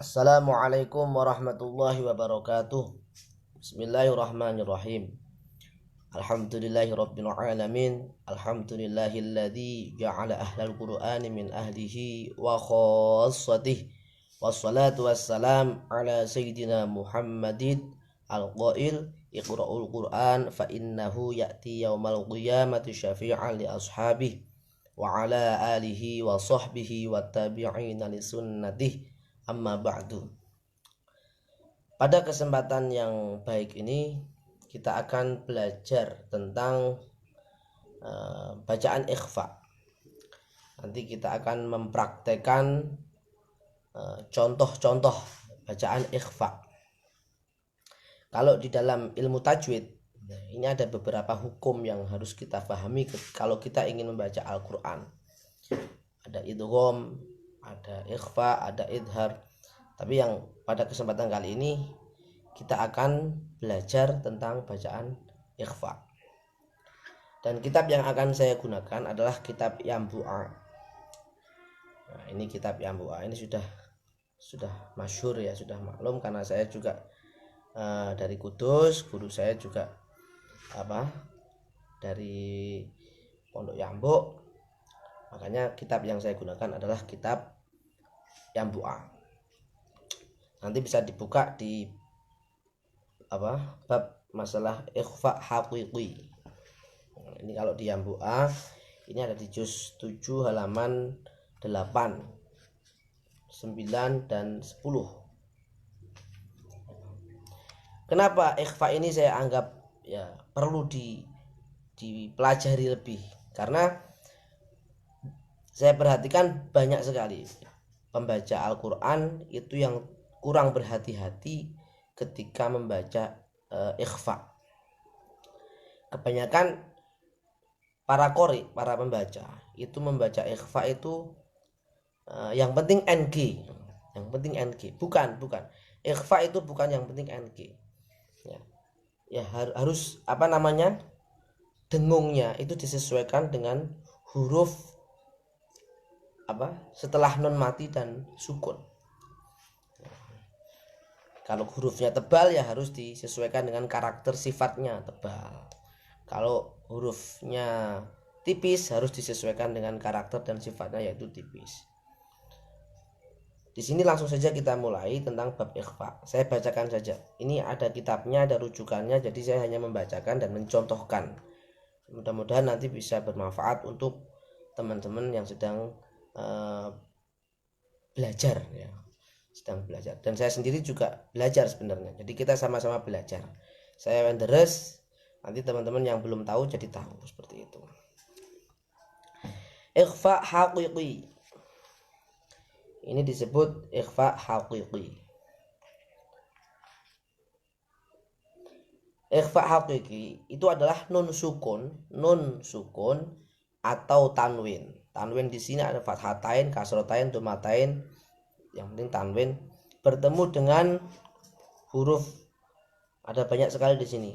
Assalamualaikum warahmatullahi wabarakatuh. Bismillahirrahmanirrahim. Alhamdulillahirabbil alamin. Alhamdulillahilladzi ja'ala ahlal qur'ani min ahlihi wa khassatihi. Wassalatu wassalam ala sayyidina Muhammadin al-qail iqra'ul qur'an fa innahu ya'ti yaumal qiyamati syafi'an li ashabihi wa ala alihi wa sahbihi wa tabi'ina li sunnatihi. Amma ba'du. Pada kesempatan yang baik ini kita akan belajar tentang bacaan ikhfa. Nanti kita akan mempraktekkan contoh-contoh bacaan ikhfa. Kalau di dalam ilmu tajwid, ini ada beberapa hukum yang harus kita pahami kalau kita ingin membaca Al-Quran. Ada idgham, ada ikhfa, ada idhar. Tapi yang pada kesempatan kali ini kita akan belajar tentang bacaan ikhfa. Dan kitab yang akan saya gunakan adalah kitab Yambu'a. Nah, ini kitab Yambu'a. Ini sudah masyhur ya, sudah maklum karena saya juga dari Kudus, guru saya juga dari Pondok Yambuk. Makanya kitab yang saya gunakan adalah kitab Yambu'a. Nanti bisa dibuka di bab masalah ikhfa haqiqi. Ini kalau di Yambu'a ini ada di juz 7 halaman 8, 9 dan 10. Kenapa ikhfa ini saya anggap ya perlu dipelajari lebih? Karena saya perhatikan banyak sekali pembaca Al-Quran itu yang kurang berhati-hati ketika membaca ikhfa. Kebanyakan para qori, para pembaca itu membaca ikhfa itu yang penting NG, yang penting NG. Bukan. Ikhfa itu bukan yang penting NG. Ya harus dengungnya itu disesuaikan dengan huruf setelah nun mati dan sukun. Kalau hurufnya tebal ya harus disesuaikan dengan karakter sifatnya tebal. Kalau hurufnya tipis harus disesuaikan dengan karakter dan sifatnya yaitu tipis. Di sini langsung saja kita mulai tentang bab ikhfa. Saya bacakan saja. Ini ada kitabnya, ada rujukannya, jadi saya hanya membacakan dan mencontohkan. Mudah-mudahan nanti bisa bermanfaat untuk teman-teman yang sedang belajar ya, sedang belajar, dan saya sendiri juga belajar sebenarnya, jadi kita sama-sama belajar. Saya deres, nanti teman-teman yang belum tahu jadi tahu, seperti itu. Ikhfa haqiqi, ini disebut ikhfa haqiqi. Ikhfa haqiqi itu adalah nun sukun atau tanwin. Tanwin di sini ada fathatain, kasrotain, domatain, yang penting tanwin bertemu dengan huruf. Ada banyak sekali di sini.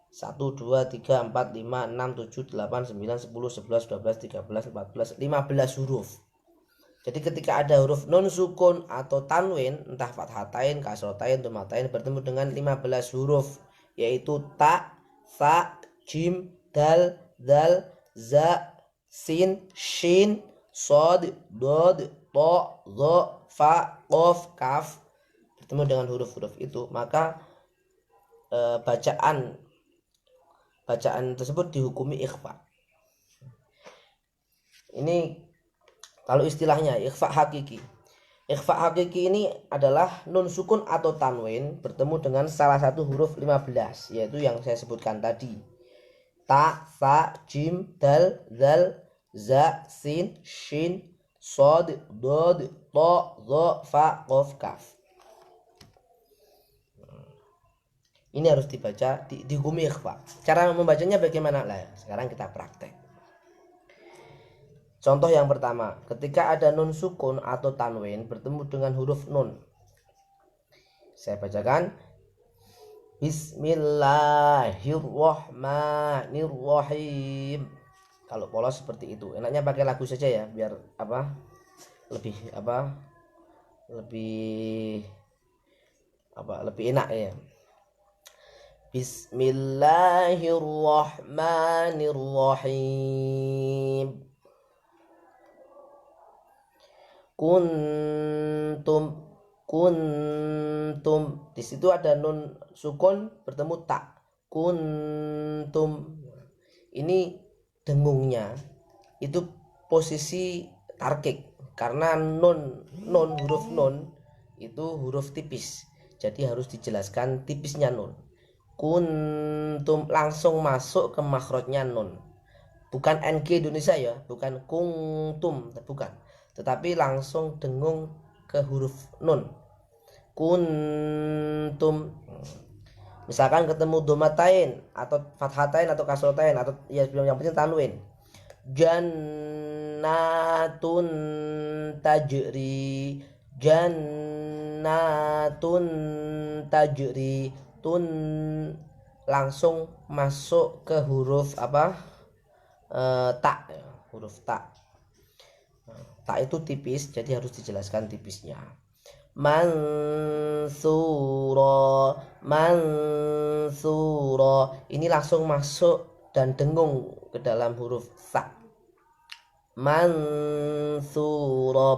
1 2 3 4 5 6 7 8 9 10 11 12 13 14 15 huruf. Jadi ketika ada huruf nun sukun atau tanwin, entah fathatain, kasrotain, domatain bertemu dengan 15 huruf, yaitu ta, sa, jim, dal, dal, za, sin, shin, sod, dod, to, zo, fa, qof, kaf bertemu dengan huruf-huruf itu, maka bacaan tersebut dihukumi ikhfa. Ini kalau istilahnya ikhfa hakiki. Ikhfa hakiki ini adalah nun sukun atau tanwin bertemu dengan salah satu huruf 15, yaitu yang saya sebutkan tadi. Ta, sa, jim, dal, zal, za, sin, shin, sod, dod, to, zo, fa, qof, kaf. Ini harus dibaca, dihukumi ikhfa. Cara membacanya bagaimana? Sekarang kita praktek. Contoh yang pertama, ketika ada nun sukun atau tanwin bertemu dengan huruf nun, saya bacakan Bismillahirrahmanirrahim. Kalau polos seperti itu, enaknya pakai lagu saja ya, biar lebih lebih lebih enak ya. Bismillahirrahmanirrahim. Kuntum, kuntum. Di situ ada nun sukun bertemu tak. Kuntum. Ini dengungnya itu posisi tarkik, karena nun huruf nun itu huruf tipis, jadi harus dijelaskan tipisnya nun. Kuntum langsung masuk ke makhrajnya nun, bukan NG Indonesia ya, bukan kuntum, bukan, tetapi langsung dengung ke huruf nun. Kuntum. Misalkan ketemu domatain atau fathatain atau kasrotain atau ya yang penting tanwin. Jannatun tajri, jannatun tajri, tun langsung masuk ke huruf tak, huruf tak. Tak itu tipis, jadi harus dijelaskan tipisnya. Mansura, mansura, ini langsung masuk dan dengung ke dalam huruf sa. Mansura,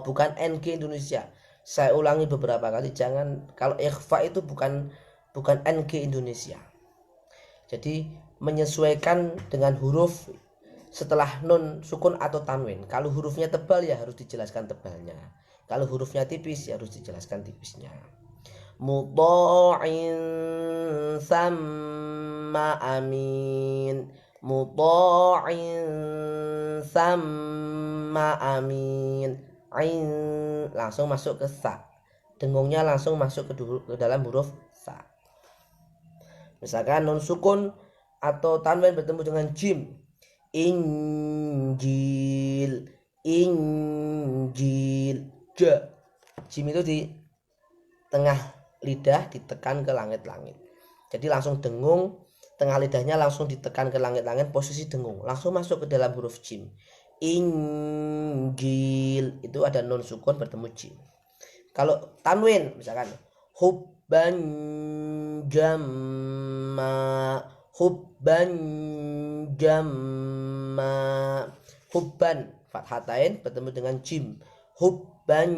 bukan NG Indonesia. Saya ulangi beberapa kali, jangan, kalau ikhfa itu bukan NG Indonesia. Jadi menyesuaikan dengan huruf setelah nun sukun atau tanwin. Kalau hurufnya tebal ya harus dijelaskan tebalnya. Kalau hurufnya tipis ya harus dijelaskan tipisnya. Mudha'in sama amin, mudha'in sama amin. Ain langsung masuk ke sa, dengungnya langsung masuk ke dalam huruf sa. Misalkan nun sukun atau tanwin bertemu dengan jim, Injil, Injil. Jim itu di tengah lidah ditekan ke langit-langit, jadi langsung dengung, tengah lidahnya langsung ditekan ke langit-langit, posisi dengung, langsung masuk ke dalam huruf jim. Injil itu ada nun sukun bertemu jim. Kalau tanwin misalkan hubban jamma, hubban jamma, hubban fathatain bertemu dengan jim, hubban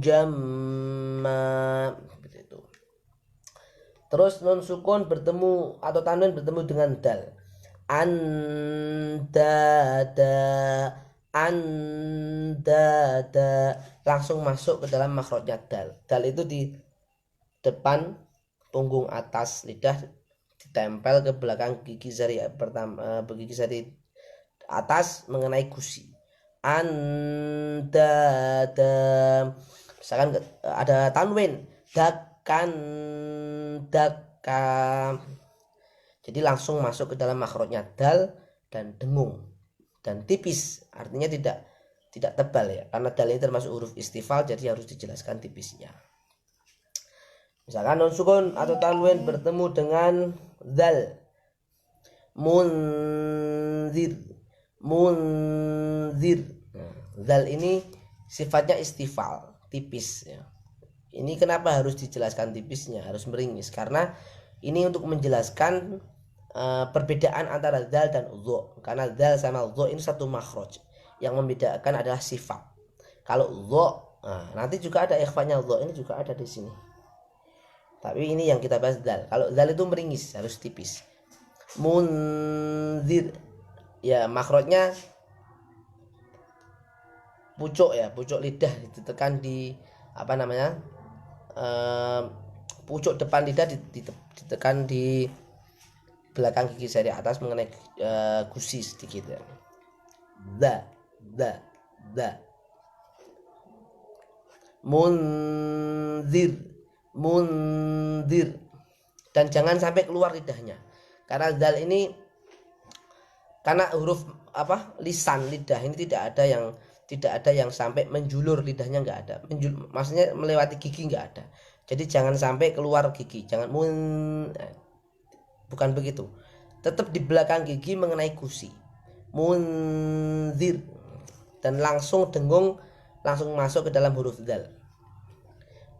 jamma, seperti itu. Terus nun sukun bertemu atau tanwin bertemu dengan dal, andada, andada, langsung masuk ke dalam makhrajnya dal. Dal itu di depan punggung atas lidah, ditempel ke belakang gigi jari pertama, gigi jari atas mengenai gusi. Andada. Misalkan ada tanwin, dakan, daka, jadi langsung masuk ke dalam makhrajnya dal dan dengung dan tipis, artinya tidak tebal ya, karena dal ini termasuk huruf istifal, jadi harus dijelaskan tipisnya. Misalkan nun sukun atau tanwin bertemu dengan zal, munzir, munzir. Nah, zal ini sifatnya istifal, tipis ya. Ini kenapa harus dijelaskan tipisnya, harus meringis, karena ini untuk menjelaskan perbedaan antara zal dan dho, karena zal sama dho ini satu makhraj, yang membedakan adalah sifat. Kalau dho, nanti juga ada ikhfanya, dho ini juga ada di sini, tapi ini yang kita bahas zal. Kalau zal itu meringis, harus tipis. Munzir ya, makhrajnya pucuk ya, pucuk lidah ditekan di pucuk depan lidah ditekan di belakang gigi jari atas mengenai gusi sedikit ya. Da. Munzir, munzir, dan jangan sampai keluar lidahnya, karena zal ini, karena huruf lisan lidah ini tidak ada yang sampai menjulur lidahnya, nggak ada. Maksudnya melewati gigi nggak ada. Jadi jangan sampai keluar gigi, jangan bukan begitu. Tetap di belakang gigi mengenai gusi. Munzir, dan langsung dengung, langsung masuk ke dalam huruf zal.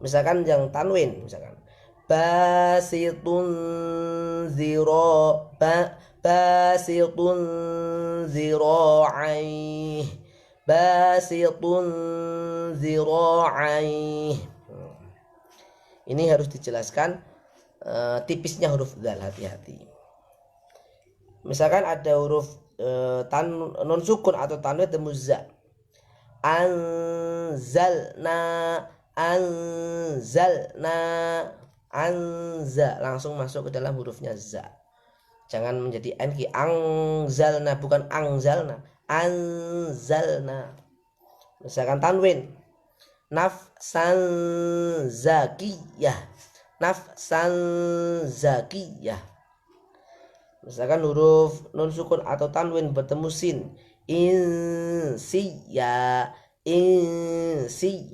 Misalkan yang tanwin, misalkan basitun zira basitun zira'i basitun zira'i. Ini harus dijelaskan tipisnya huruf dzal, hati-hati. Misalkan ada huruf non sukun atau tanwin temu za. Anzalna anza langsung masuk ke dalam hurufnya za. Jangan menjadi nq. Angzalna bukan angzalna, anzalna. Misalkan tanwin nafsan zakiyah, nafsan zakiyah. Misalkan huruf non sukun atau tanwin bertemu sin, insiya insi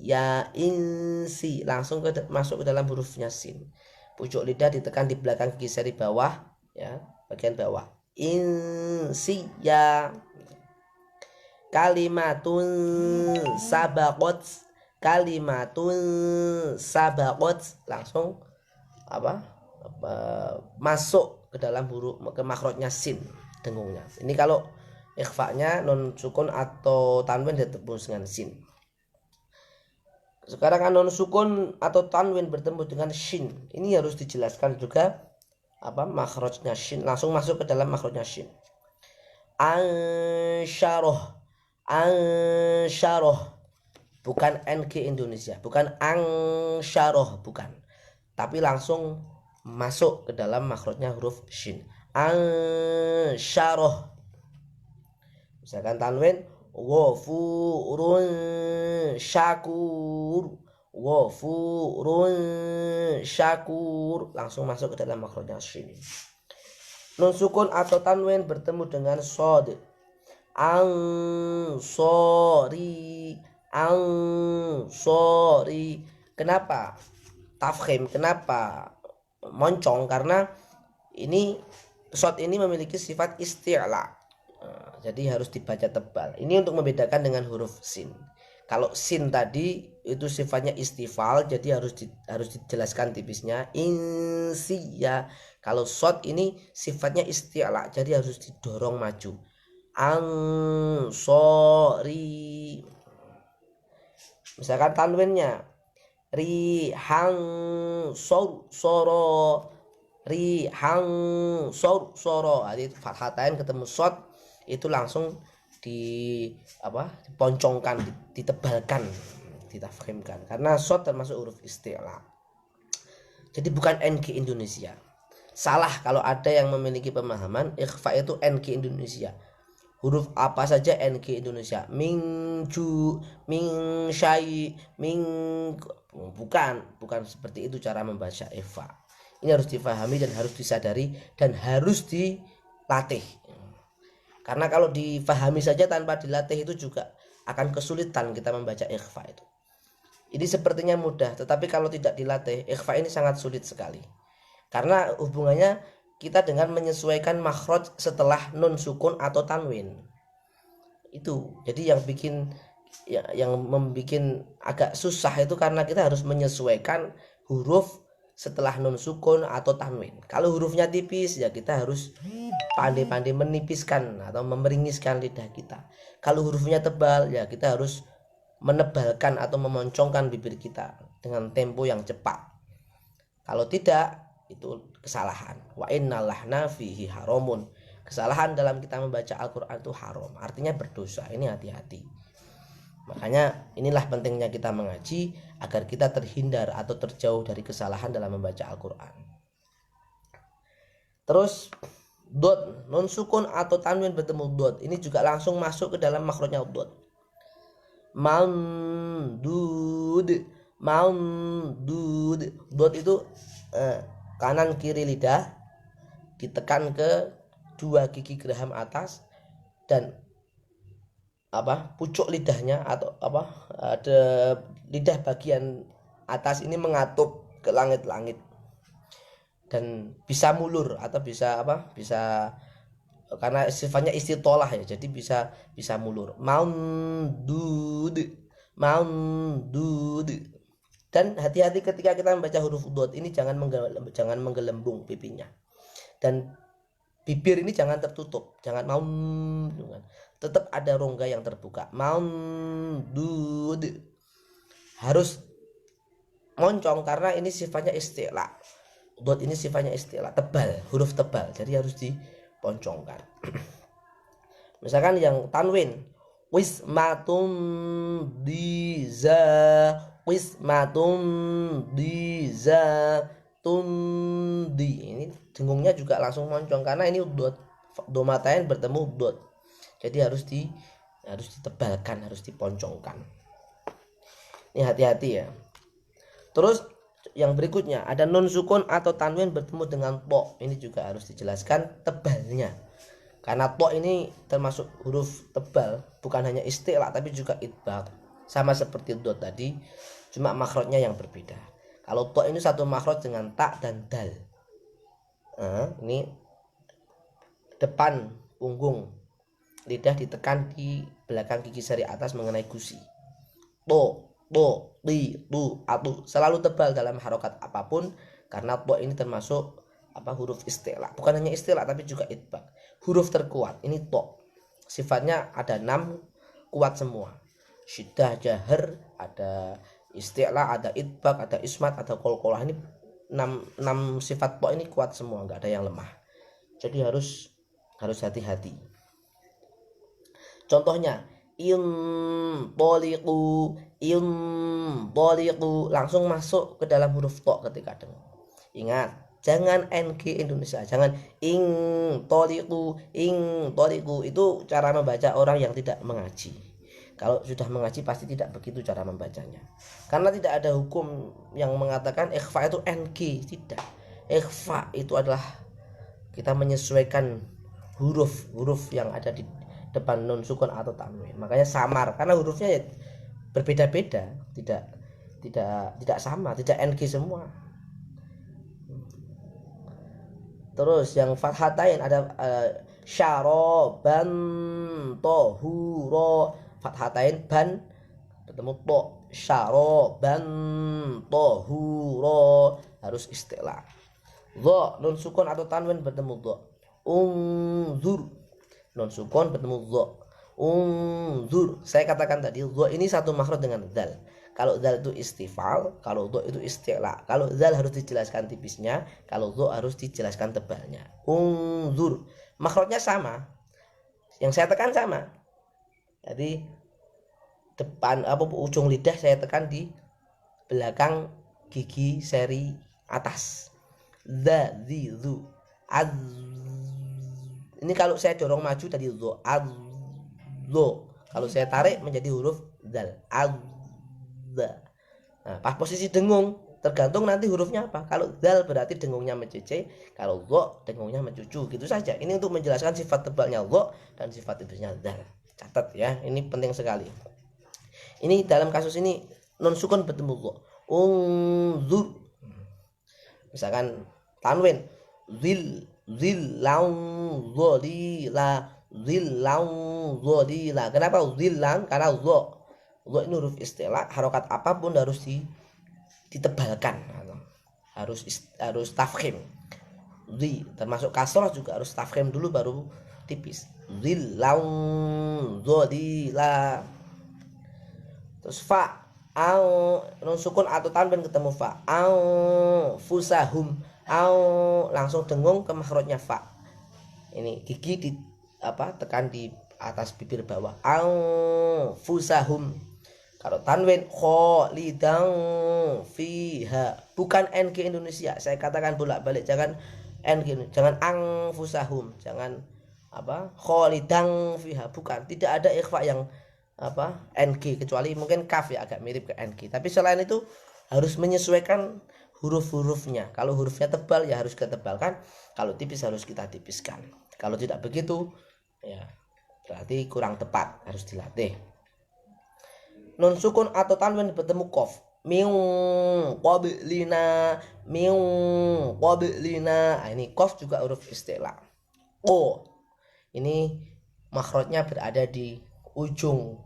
langsung masuk ke dalam hurufnya sin. Pucuk lidah ditekan di belakang gigi seri bawah, ya, bagian bawah. Insiya. Kalimatun sabaqat langsung masuk ke dalam huruf ke makhrajnya sin, dengungnya. Ini kalau ikhfa-nya non sukun atau tanwin bertemu dengan sin. Sekarang kan non sukun atau tanwin bertemu dengan shin. Ini harus dijelaskan juga makhrajnya shin, langsung masuk ke dalam makhrajnya shin. Ansyarah bukan NG Indonesia, bukan angsyarah, bukan, tapi langsung masuk ke dalam makhrajnya huruf shin. Ansyarah. Misalkan tanwin ghafurun syakur langsung masuk ke dalam makhrajnya shin. Nun sukun atau tanwin bertemu dengan shad. Ansori. Kenapa tafkhim? Kenapa moncong? Karena ini shad ini memiliki sifat isti'la. Jadi harus dibaca tebal. Ini untuk membedakan dengan huruf sin. Kalau sin tadi itu sifatnya istifal, jadi harus dijelaskan tipisnya insiya. Kalau shad ini sifatnya isti'la, jadi harus didorong maju. Ansori. Misalkan tanwinnya rihang soro jadi fathatain ketemu shad itu langsung diponcongkan, ditebalkan, ditafkhimkan, karena shad termasuk huruf isti'la. Jadi bukan NG Indonesia. Salah kalau ada yang memiliki pemahaman ikhfa itu NG Indonesia. Huruf apa saja NG Indonesia. Mingju, mingsyai, bukan seperti itu cara membaca ikhfa. Ini harus difahami dan harus disadari dan harus dilatih. Karena kalau difahami saja tanpa dilatih itu juga akan kesulitan kita membaca ikhfa itu. Ini sepertinya mudah, tetapi kalau tidak dilatih, ikhfa ini sangat sulit sekali. Karena hubungannya kita dengan menyesuaikan makhraj setelah nun sukun atau tanwin. Itu. Jadi yang membuat agak susah itu karena kita harus menyesuaikan huruf setelah nun sukun atau tanwin. Kalau hurufnya tipis ya kita harus pandai-pandai menipiskan atau memeringiskan lidah kita. Kalau hurufnya tebal ya kita harus menebalkan atau memoncongkan bibir kita dengan tempo yang cepat. Kalau tidak, itu kesalahan. Wa innal lahna fihi haramun. Kesalahan dalam kita membaca Al-Qur'an itu haram, artinya berdosa. Ini hati-hati. Makanya inilah pentingnya kita mengaji agar kita terhindar atau terjauh dari kesalahan dalam membaca Al-Qur'an. Terus dot, nun sukun atau tanwin bertemu dot. Ini juga langsung masuk ke dalam makhrajnya dot. Mamdud. Dot itu kanan kiri lidah ditekan ke dua gigi geraham atas dan pucuk lidahnya atau ada lidah bagian atas ini mengatup ke langit-langit dan bisa mulur atau bisa karena sifatnya istitolah ya, jadi bisa mulur. Mamdud Dan hati-hati ketika kita membaca huruf dot ini, jangan menggelembung pipinya. Dan bibir ini jangan tertutup, jangan tetap ada rongga yang terbuka. Mamdud harus moncong karena ini sifatnya istilah. Dot ini sifatnya istilah, tebal, huruf tebal, jadi harus diponcongkan. Misalkan yang tanwin, wismatum diza, wismatum diza tundi, ini dengungnya juga langsung moncong karena ini dot, domatain bertemu dot, jadi harus ditebalkan, harus diponcongkan. Ini hati-hati ya. Terus yang berikutnya ada nun sukun atau tanwin bertemu dengan to, ini juga harus dijelaskan tebalnya. Karena to ini termasuk huruf tebal, bukan hanya istilah tapi juga idbaq. Sama seperti dot tadi, cuma makhrajnya yang berbeda. Kalau to ini satu makhraj dengan ta dan dal. Ini depan punggung, lidah ditekan di belakang gigi seri atas mengenai gusi. To, ti, tu, atu, selalu tebal dalam harokat apapun karena to ini termasuk huruf istilah. Bukan hanya istilah tapi juga idbaq. Huruf terkuat ini to. Sifatnya ada 6, kuat semua. Syiddah, jahar, ada istilah, ada idbaq, ada ismat, ada qalqalah. Ini 6 sifat to ini kuat semua, enggak ada yang lemah. Jadi harus hati-hati. Contohnya intoliqu, langsung masuk ke dalam huruf to ketika dengar. Ingat, jangan ng Indonesia, jangan intoliqu, itu cara membaca orang yang tidak mengaji. Kalau sudah mengaji pasti tidak begitu cara membacanya. Karena tidak ada hukum yang mengatakan ikhfa itu ng, tidak. Ikhfa itu adalah kita menyesuaikan huruf-huruf yang ada di depan nun sukun atau tanwin. Makanya samar karena hurufnya ya berbeda-beda, tidak sama, tidak ng semua. Terus yang fathatain ada syaroban tohuro, fathatain ban bertemu to, syaroban tohuro, harus istilah. Dha nun sukun atau tanwin bertemu dha, unzur, nun sukun bertemu dha, unzur. Saya katakan tadi dha ini satu makhraj dengan dal. Kalau dal itu istifal, kalau dha itu isti'la. Kalau dal harus dijelaskan tipisnya, kalau dha harus dijelaskan tebalnya. Unzur, makhrajnya sama, yang saya tekan sama. Jadi depan ujung lidah saya tekan di belakang gigi seri atas. Dha, zi, zu, az. Ini kalau saya dorong maju tadi dha, az, zo. Kalau saya tarik menjadi huruf dal, az. Nah, pas posisi dengung tergantung nanti hurufnya apa. Kalau dal berarti dengungnya mencece, kalau dha dengungnya mencucu, gitu saja. Ini untuk menjelaskan sifat tebalnya dha dan sifat tipisnya dal. Catat ya, ini penting sekali. Ini dalam kasus ini nun sukun bertemu dha, unzur. Misalkan tanwin zillan dhalila. Kenapa zillan? Karena dha ini huruf istilah, harokat apapun harus ditebalkan, harus tafkhim. Termasuk kasrah juga harus tafkhim dulu baru tipis. Zillan dhalila. Terus fa, nun sukun atau tanwin ketemu fa, fusahum, langsung dengung ke makhrajnya fa. Ini gigi tekan di atas bibir bawah, fusahum. Kalau tanwin kholidang fiha, bukan ng Indonesia. Saya katakan bolak-balik, jangan ng, jangan fusahum, jangan kholidang fiha, bukan. Tidak ada ikhfa yang ng, kecuali mungkin kaf ya, agak mirip ke ng. Tapi selain itu harus menyesuaikan huruf-hurufnya. Kalau hurufnya tebal ya harus ketebalkan, kalau tipis harus kita tipiskan. Kalau tidak begitu ya berarti kurang tepat, harus dilatih. Nun sukun atau tanwin bertemu qaf, min qablina. Nah, ini qaf juga huruf istilah. Ini makhrajnya berada di ujung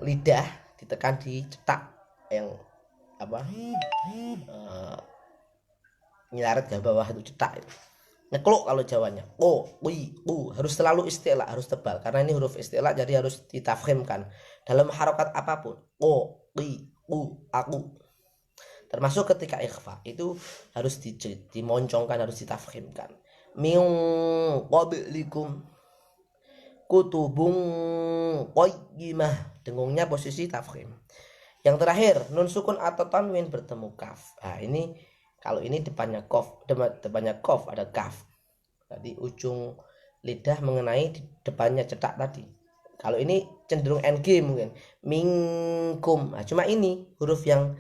lidah, ditekan di cetak yang nyaret ke bawah itu cetak itu. Nyekluk kalau Jawanya. Harus selalu istilah, harus tebal karena ini huruf istilah jadi harus ditafkhimkan dalam harokat apapun. Aku. Termasuk ketika ikhfa itu harus dimoncongkan, harus ditafkhimkan. Min qablikum kutubun qayyimah, dengungnya posisi tafkhim. Yang terakhir nun sukun atau tanwin bertemu kaf. Nah, ini kalau ini depannya kof ada kaf. Tadi ujung lidah mengenai depannya cetak tadi. Kalau ini cenderung ng mungkin minkum. Nah, cuma ini huruf yang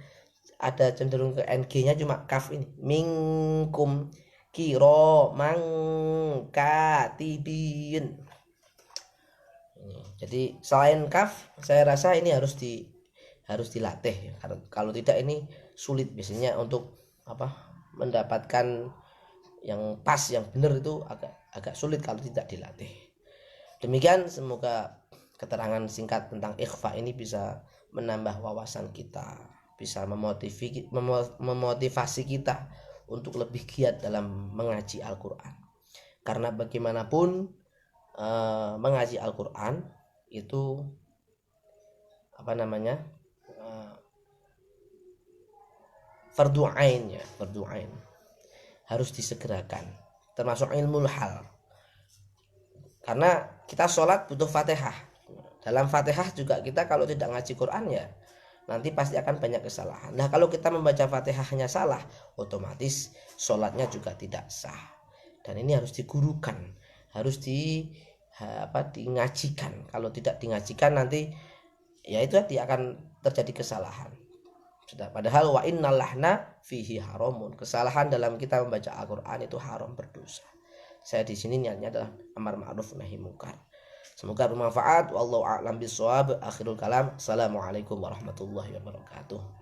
ada cenderung ke ng-nya cuma kaf ini. Minkum kiro mangkatibin. Jadi selain kaf saya rasa ini harus dilatih ya. Kalau tidak ini sulit biasanya untuk mendapatkan yang pas yang benar itu agak sulit kalau tidak dilatih. Demikian, semoga keterangan singkat tentang ikhfa ini bisa menambah wawasan kita, bisa memotivasi kita untuk lebih giat dalam mengaji Al-Qur'an. Karena bagaimanapun mengaji Al-Qur'an itu fardu ain ya, fardu ain. Harus disegerakan. Termasuk ilmul hal. Karena kita sholat butuh Fatihah. Dalam Fatihah juga kita kalau tidak ngaji Quran ya nanti pasti akan banyak kesalahan. Nah, kalau kita membaca Fatihahnya salah, otomatis sholatnya juga tidak sah. Dan ini harus digurukan, harus dingajikan. Kalau tidak dingajikan nanti ya itu tadi akan terjadi kesalahan. Padahal wa innal lahna fihi haramun. Kesalahan dalam kita membaca Al-Qur'an itu haram, berdosa. Saya di sini niatnya adalah amar ma'ruf nahi munkar. Semoga bermanfaat. Wallahu a'lam bishawab. Akhirul kalam. Assalamualaikum warahmatullahi wabarakatuh.